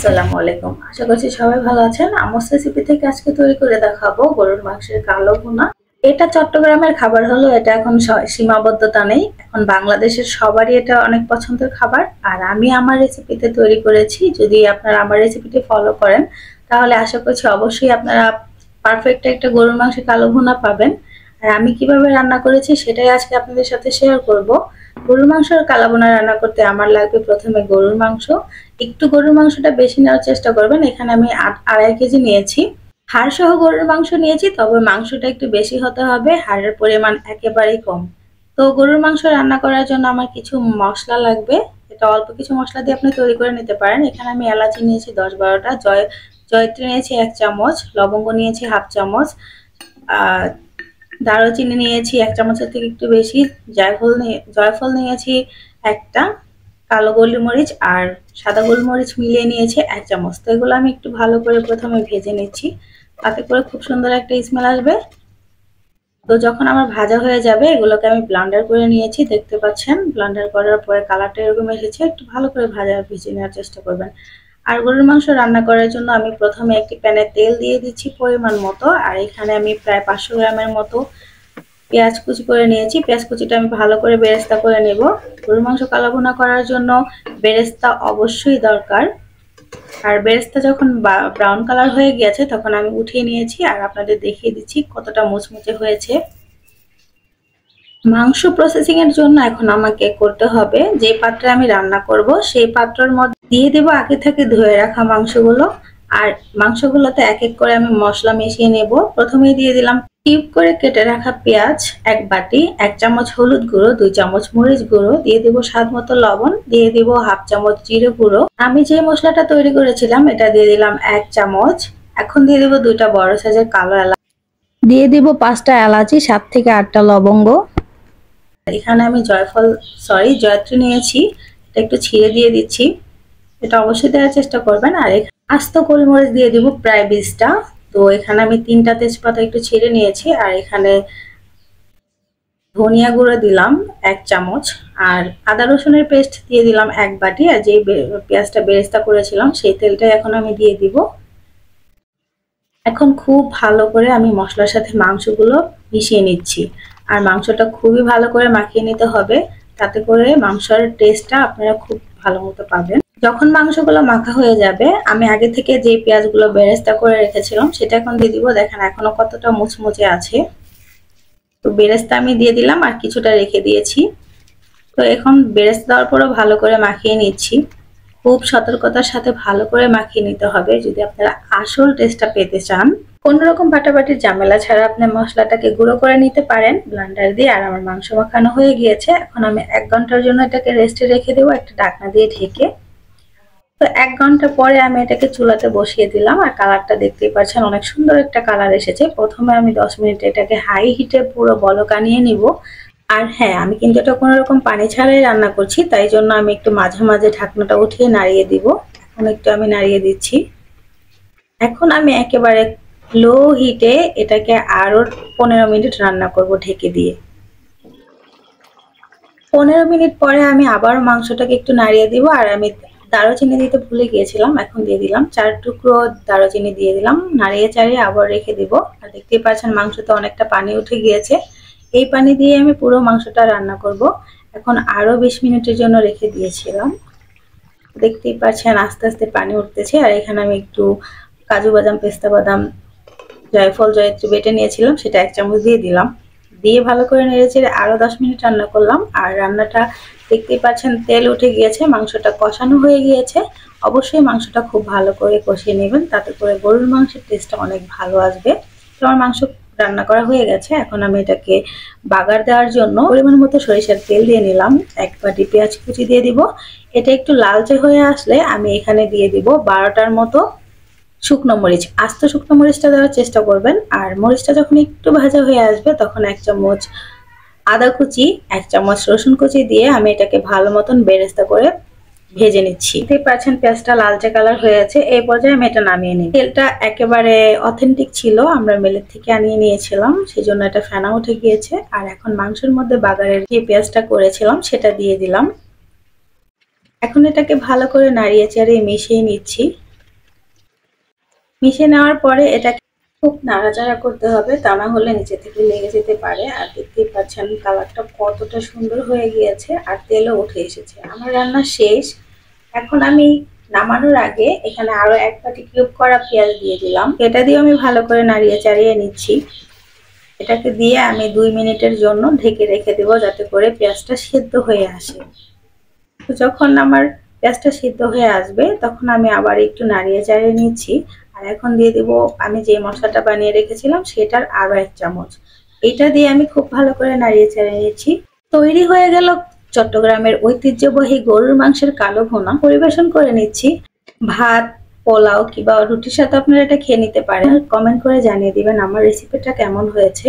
আসসালামু আলাইকুম। আশা করছি সবাই ভালো আছেন। আমস রেসিপি থেকে আজকে তৈরি করে দেখাবো গরুর মাংসের কালো ভুনা। এটা চট্টগ্রামের খাবার হলো, এটা এখন সীমাবদ্ধতা নেই। এখন বাংলাদেশের সবারই এটা অনেক পছন্দের খাবার। আর আমি আমার রেসিপিতে তৈরি করেছি। যদি আপনারা আমার রেসিপিটি ফলো করেন তাহলে আশা করছি অবশ্যই আপনারা পারফেক্ট একটা গরুর মাংসের কালো ভুনা পাবেন। আর আমি কিভাবে রান্না করেছি সেটাই আজকে আপনাদের সাথে শেয়ার করব। গরুর মাংসের কালো ভুনা রান্না করতে আমার লাগবে প্রথমে গরুর মাংস। একটু গরুর মাংসটা বেশি নেওয়ার চেষ্টা করবেন। এখানে আমি 2.5 কেজি নিয়েছি। হাড় সহ গরুর মাংস নিয়েছি, তবে মাংসটা একটু বেশি হতে হবে, হাড়ের পরিমাণ একেবারেই কম। তো গরুর মাংস রান্না করার জন্য আমার কিছু মশলা লাগবে। এটা অল্প কিছু মশলা দিয়ে আপনি তৈরি করে নিতে পারেন। এখানে আমি এলাচি নিয়েছি 10-12টা, জয়ত্রী নিয়েছি 1 চামচ, লবঙ্গ নিয়েছি হাফ চামচ, দারুচিনি নিয়েছি 1 চামচের থেকে একটু বেশি, জয়ফল নিয়েছি একটা, কালো গোলমরিচ আর সাদা গোলমরিচ মিলিয়ে নিয়েছি 1 চামচ। তো এগুলো আমি একটু ভালো করে প্রথমে ভেজে নিচ্ছি, তাতে করে খুব সুন্দর একটা স্মেল আসবে। তো যখন আমার ভাজা হয়ে যাবে এগুলোকে আমি ব্লেন্ডার করে নিয়েছি, দেখতে পাচ্ছেন। ব্লেন্ডার করার পরে কালারটা এরকম এসেছে। একটু ভালো করে ভেজে নেওয়ার চেষ্টা করবেন। আর গরুর মাংস রান্না করার জন্য আমি প্রথমে একটি প্যানে তেল দিয়ে দিচ্ছি পরিমাণ মতো। আর এখানে আমি প্রায় 500 গ্রামের মতো পেঁয়াজ কুচি করে নিয়েছি। পেঁয়াজ কুচিটা আমি ভালো করে বেরেস্তা করে নেব। গরুর মাংস কালো ভুনা করার জন্য বেরেস্তা অবশ্যই দরকার। আর বেরেস্তা যখন ব্রাউন কালার হয়ে গিয়েছে তখন আমি উঠিয়ে নিয়েছি আর আপনাদের দেখিয়ে দিচ্ছি কতটা মুচমুচে হয়েছে। মাংস প্রসেসিং এর জন্য এখন আমাকে করতে হবে, যে পাত্রে আমি রান্না করব সেই পাত্রের মধ্যে দিয়ে দেব আগে থেকে ধুয়ে রাখা মাংসগুলো। আর মাংসগুলোতে এক এক করে আমি মশলা মিশিয়ে নেব। প্রথমেই দিয়ে দিলাম কিউব করে কেটে রাখা পেঁয়াজ 1 বাটি, 1 চামচ হলুদ গুঁড়ো, 2 চামচ মরিচ গুঁড়ো, দিয়ে দেব স্বাদ মতো লবণ, দিয়ে দেব হাফ চামচ জিরে গুঁড়ো। আমি যে মশলাটা তৈরি করেছিলাম এটা দিয়ে দিলাম 1 চামচ। এখন দিয়ে দেব 2টা বড় সাইজের কালো এলাচ, দিয়ে দেব 5টা এলাচি, 7 থেকে 8টা লবঙ্গ। এখানে আমি জয়ত্রী নিয়েছি, এটা একটু ছিঁড়ে দিয়ে দিচ্ছি। এটা অবশ্যই দেওয়ার চেষ্টা করবেন। আর আস্ত গোলমরিচ দিয়ে দিব প্রায় 20টা। তো এখানে আমি 3টা তেজপাতা একটু ছিঁড়ে নিয়েছি। আর এখানে ধনিয়া গুঁড়ো দিলাম 1 চামচ। আর আদা রসুনের পেস্ট দিয়ে দিলাম 1 বাটি। আর যে পেঁয়াজটা বেরেস্তা করেছিলাম সেই তেলটা এখন আমি দিয়ে দিব। এখন খুব ভালো করে আমি মশলার সাথে মাংসগুলো মিশিয়ে নিচ্ছি। আর মাংসটা খুবই ভালো করে মাখিয়ে নিতে হবে, তাতে করে মাংসের টেস্টটা আপনারা খুব ভালো মতো পাবেন। যখন মাংসগুলো মাখা হয়ে যাবে আমি আগে থেকে যে পেঁয়াজগুলো বেরেস্তা করে রেখেছিলাম সেটা এখন দিয়ে দিব। দেখেন এখনো কতটা মুচমুচে আছে। তো বেরেস্তা আমি দিয়ে দিলাম আর কিছুটা রেখে দিয়েছি। তো এখন বেরেস্তা দেওয়ার পরও ভালো করে মাখিয়ে নিচ্ছি। খুব সতর্কতার সাথে ভালো করে মাখিয়ে নিতে হবে যদি আপনারা আসল টেস্টটা পেতে চান। কোনোরকম বাটাবাটির ঝামেলা ছাড়া আপনি মশলাটাকে গুঁড়ো করে নিতে পারেন ব্লেন্ডার দিয়ে। আর আমার মাংস মাখানো হয়ে গিয়েছে। এখন আমি 1 ঘন্টার জন্য এটাকে রেস্টে রেখে দেবো একটা ঢাকনা দিয়ে ঢেকে। তো 1 ঘন্টা পরে আমি এটাকে চুলাতে বসিয়ে দিলাম। আর কালারটা দেখতেই পাচ্ছেন অনেক সুন্দর একটা কালার এসেছে। প্রথমে আমি 10 মিনিট এটাকে হাই হিটে পুরো বলক আনিয়ে নিব। আর হ্যাঁ, আমি কিন্তু এটা কোনো রকম পানি ছাড়াই রান্না করছি, তাই জন্য আমি একটু মাঝে মাঝে ঢাকনাটা উঠিয়ে নাড়িয়ে দিব। এখন একটু আমি নাড়িয়ে দিচ্ছি। এখন আমি একেবারে লো হিটে এটাকে আরো 15 মিনিট রান্না করব ঢেকে দিয়ে। 15 মিনিট পরে আমি আবার মাংসটাকে একটু নাড়িয়ে দিব। আর আমি দারুচিনি দিতে ভুলে গিয়েছিলাম, এখন দিয়ে দিলাম 4 টুকরো দারুচিনি দিয়ে দিলাম। নাড়িয়ে চাড়িয়ে আবার রেখে দিব। আর দেখতেই পাচ্ছেন মাংসতে অনেকটা পানি উঠে গিয়েছে। এই পানি দিয়ে আমি পুরো মাংসটা রান্না করব। এখন আরো 20 মিনিটের জন্য রেখে দিয়েছিলাম। দেখতেই পাচ্ছেন আস্তে আস্তে পানি উঠতেছে। আর এখানে আমি একটু কাজু বাদাম, পেস্তা বাদাম, জয়ত্রী বেটে নিয়েছিলাম, সেটা 1 চামচ দিয়ে দিলাম। দিয়ে ভালো করে নেড়েচেড়ে আরো 10 মিনিট রান্না করলাম। আর রান্নাটা দেখতেই পাচ্ছেন তেল উঠে গিয়েছে, মাংসটা কষানো হয়ে গিয়েছে। অবশ্যই মাংসটা খুব ভালো করে কষিয়ে নেবেন, তাতে করে গরুর মাংসের টেস্টটা অনেক ভালো আসবে। তো আমার মাংস রান্না করা হয়ে গেছে। এখন আমি এটাকে বাগার দেওয়ার জন্য পরিমাণ মতো সরিষার তেল দিয়ে নিলাম। 1 বাটি পেঁয়াজ কুচি দিয়ে দিব। এটা একটু লালচে হয়ে আসলে আমি এখানে দিয়ে দিব 12টার মতো শুকনো মরিচ। আস্ত শুকনো মরিচটা দেওয়ার চেষ্টা করবেন। আর মরিচটা যখন একটু ভাজা হয়ে আসবে তখন 1 চামচ আদা কুচি, 1 চামচ রসুন কুচি দিয়ে আমি এটাকে ভালো মতন বেরেস্তা করে ভেজে নিচ্ছি। দেখতে পাচ্ছেন পেঁয়াজটা লালচে কালার হয়েছে। এই পর্যায়ে আমি এটা নামিয়ে নিই। তেলটা একেবারে অথেন্টিক ছিল, আমরা মিলের থেকে আনিয়ে নিয়েছিলাম, সেজন্য এটা ফেনা উঠে গিয়েছে। আর এখন মাংসের মধ্যে বাগারের যে পেঁয়াজটা করেছিলাম সেটা দিয়ে দিলাম। এখন এটাকে ভালো করে নাড়িয়ে চাড়িয়ে মিশিয়ে নিচ্ছি। মিশিয়ে নেওয়ার পরে এটাকে খুব নাড়াচাড়া করতে হবে, তা না হলে নিচে থেকে লেগে যেতে পারে। আর দেখতেই পাচ্ছেন কালারটা কতটা সুন্দর হয়ে গিয়েছে আর তেলও উঠে এসেছে। আমার রান্না শেষ। এখন আমি নামানোর আগে এখানে আরো এক বাটি কিউব করা পেঁয়াজ দিয়ে দিলাম। এটা দিয়ে আমি ভালো করে নাড়িয়ে চাড়িয়ে নিচ্ছি। এটাকে দিয়ে আমি 2 মিনিটের জন্য ঢেকে রেখে দেবো, যাতে করে পেঁয়াজটা সিদ্ধ হয়ে আসে। তো যখন আমার পেঁয়াজটা সিদ্ধ হয়ে আসবে তখন আমি আবার একটু নাড়িয়ে চাড়িয়ে নিচ্ছি। আর এখন দিয়ে দেবো আমি যে মশলাটা বানিয়ে রেখেছিলাম সেটার আরো 1 চামচ। এটা দিয়ে আমি খুব ভালো করে নাড়িয়ে চাড়িয়ে নিচ্ছি। তৈরি হয়ে গেল চট্টগ্রামের ঐতিহ্যবাহী গরুর মাংসের কালো ভুনা। পরিবেশন করে নিচ্ছি। ভাত, পোলাও কিংবা রুটির সাথে আপনারা এটা খেয়ে নিতে পারেন। কমেন্ট করে জানিয়ে দিবেন আমার রেসিপিটা কেমন হয়েছে।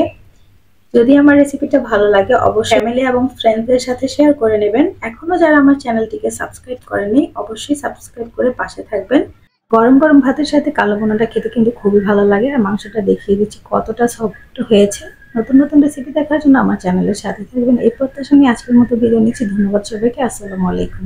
যদি আমার রেসিপিটা ভালো লাগে অবশ্যই ফ্যামিলি এবং ফ্রেন্ডসদের সাথে শেয়ার করে নেবেন। এখনো যারা আমার চ্যানেলটিকে সাবস্ক্রাইব করেনি অবশ্যই সাবস্ক্রাইব করে পাশে থাকবেন। গরম গরম ভাতের সাথে কালো ভুনাটা খেতে কিন্তু খুবই ভালো লাগে। আর মাংসটা দেখিয়ে দিচ্ছি কতটা সফট হয়েছে। নতুন নতুন রেসিপি দেখার জন্য আমার চ্যানেলের সাথে থাকবেন। এই প্রত্যাশা নিয়ে আজকের মতো বিদায় নিচ্ছি। ধন্যবাদ সবাইকে। আসসালামু আলাইকুম।